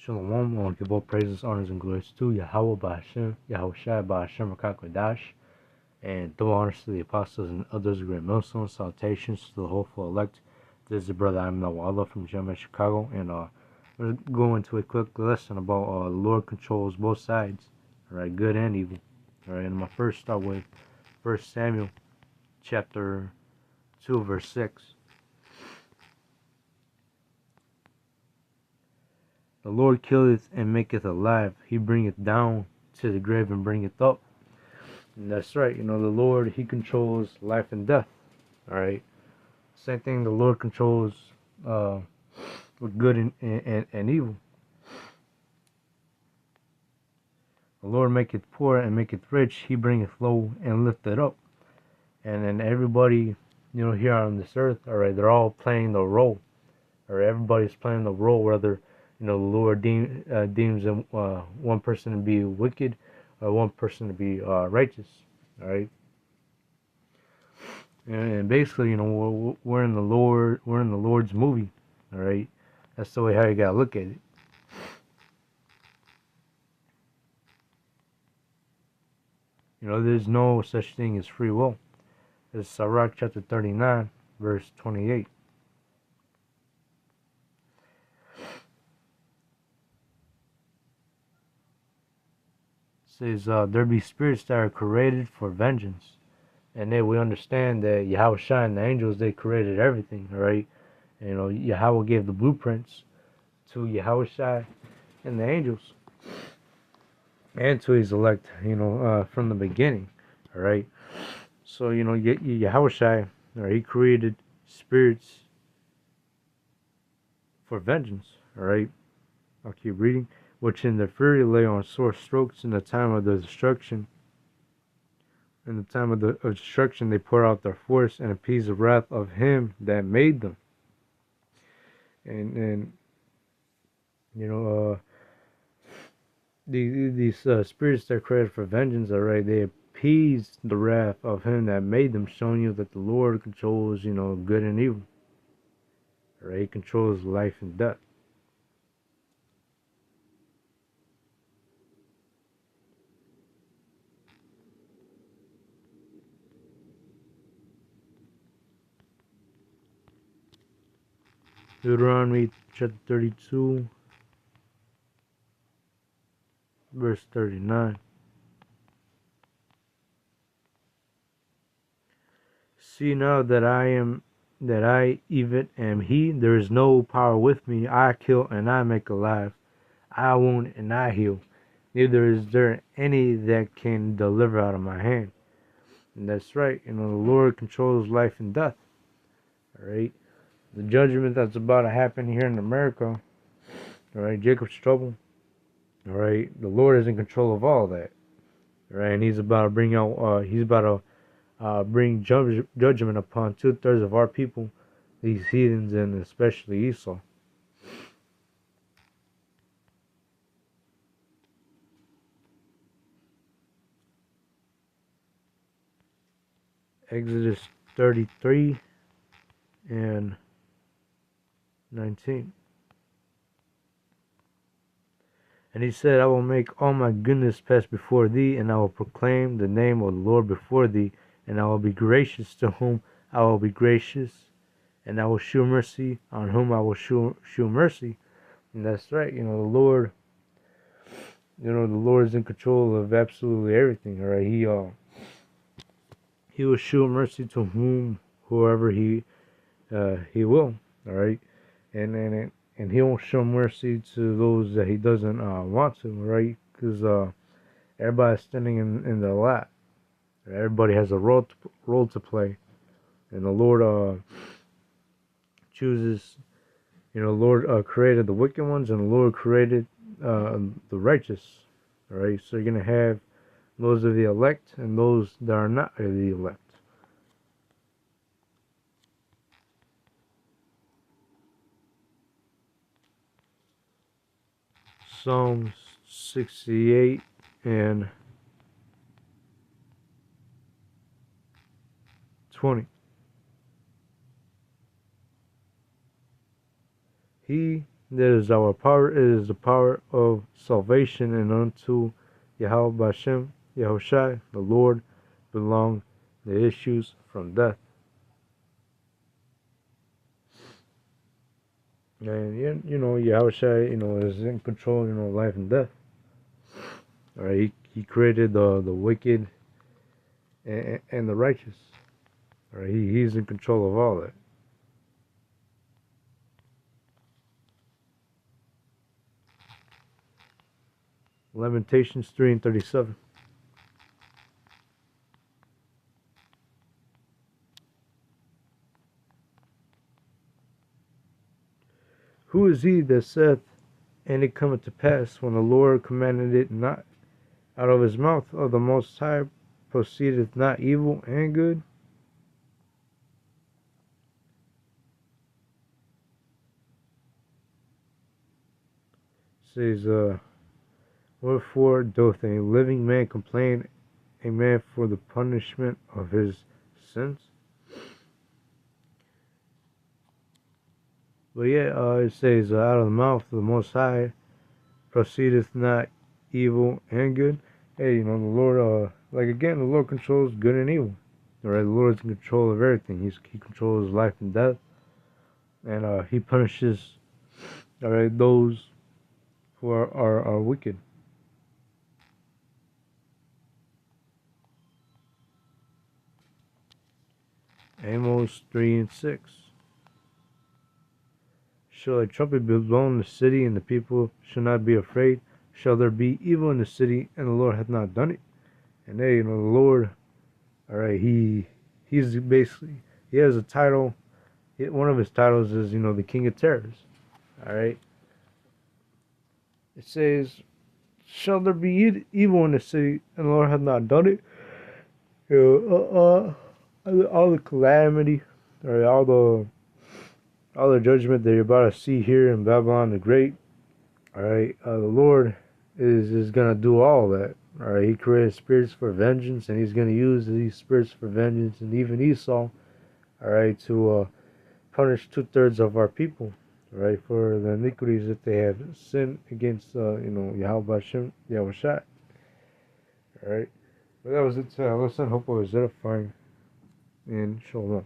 Shalom. I want to give all praises, honors, and glories to Yahweh Ba'Hashem, Yahweh Shai Ba'Hashem Rakakwadash, and double honors to the apostles and others of great millstones. Salutations to the hopeful elect. This is the brother I'm Allah from Gemini, Chicago, and we're going to go into a quick lesson about the Lord controls both sides, alright, good and evil. Alright, and I'm going to first start with 1 Samuel chapter 2, verse 6. The Lord killeth and maketh alive. He bringeth down to the grave and bringeth up. And that's right. The Lord, He controls life and death. Alright. Same thing, the Lord controls with good and evil. The Lord maketh poor and maketh rich. He bringeth low and lifteth up. And then everybody, here on this earth, alright, they're all playing the role. Or everybody's playing the role, whether the Lord deems them, one person to be wicked or one person to be righteous. All right, and basically, we're in the Lord's movie. All right, that's the way how you gotta look at it. There's no such thing as free will. It's Sirach chapter 39, verse 28. Says there be spirits that are created for vengeance, and then we understand that Yahweh Shai and the angels, they created everything, right? Yahweh gave the blueprints to Yahweh Shai and the angels, and to His elect, from the beginning, all right. So Yahweh Shai, He created spirits for vengeance, all right. I'll keep reading. Which in their fury lay on sore strokes in the time of the destruction. In the time of the destruction, they pour out their force and appease the wrath of Him that made them. And these spirits that are created for vengeance, alright, they appease the wrath of Him that made them, showing you that the Lord controls, good and evil. Alright, He controls life and death. Deuteronomy chapter 32, verse 39. See now that I even am He, there is no power with me. I kill and I make alive. I wound and I heal. Neither is there any that can deliver out of my hand. And that's right, the Lord controls life and death. Alright. The judgment that's about to happen here in America, alright, Jacob's trouble. Alright, the Lord is in control of all that. Alright, and He's about to bring out bring judgment upon 2/3 of our people, these heathens, and especially Esau. Exodus 33 and 19. And He said, I will make all my goodness pass before thee, and I will proclaim the name of the Lord before thee, and I will be gracious to whom I will be gracious, and I will shew mercy on whom I will shew mercy. And that's right, the Lord, the Lord is in control of absolutely everything. All right, He will show mercy to whoever He will. All right, and He won't show mercy to those that He doesn't want to. Right, because everybody's standing in the lap. Everybody has a role to play, and the Lord chooses. The Lord created the wicked ones, and the Lord created the righteous. All right, so you're gonna have those of the elect and those that are not of the elect. Psalms 68 and 20. He That is our power. It is the power of salvation, and unto Yahweh Bashem, Yahushai, the Lord, belong the issues from death. And Yahushua, is in control, of life and death. All right, he created the wicked and the righteous. All right, he's in control of all that. Lamentations 3:37. Who is he that saith, and it cometh to pass, when the Lord commanded it not? Out of his mouth of the Most High proceedeth not evil and good? It says, wherefore doth a living man complain a man for the punishment of his sins? But yeah, it says, out of the mouth of the Most High proceedeth not evil and good. Hey, the Lord, the Lord controls good and evil. All right, the Lord's in control of everything. He controls life and death, and He punishes, all right, those who are wicked. Amos 3:6. Shall a trumpet be blown in the city, and the people shall not be afraid? Shall there be evil in the city, and the Lord hath not done it? And hey, the Lord, all right, he's basically, he has a title. One of his titles is, the King of Terrors. All right. It says, shall there be evil in the city, and the Lord hath not done it? All the calamity, or all the judgment that you're about to see here in Babylon the Great. All right, the Lord is gonna do all that. All right, He created spirits for vengeance, and He's gonna use these spirits for vengeance, and even Esau, all right, to punish 2/3 of our people, all right, for the iniquities that they have sinned against, Yahweh Hashem, Yahushua. All right, but that was it. Listen, hope it was edifying, and shalom.